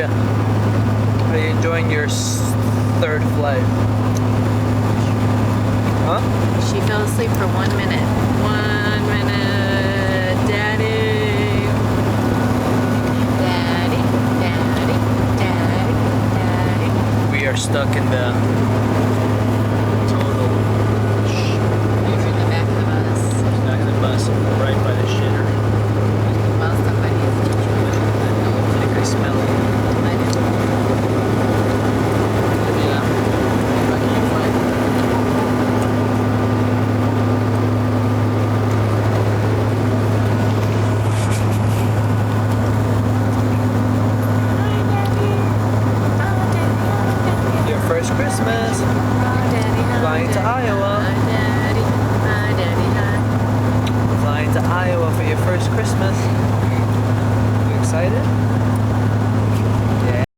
you? Are you enjoying your third flight? Huh? She fell asleep for 1 minute. 1 minute. Daddy. Daddy. Daddy. Daddy. Daddy. We are stuck in the total You're in the back of the bus. back of the bus, right by the shitter. Well, somebody is teaching me. I think I smell it. I do. Yeah. If I can't find it. Your first Christmas. Flying to Iowa. Flying to Iowa for your first Christmas. You excited?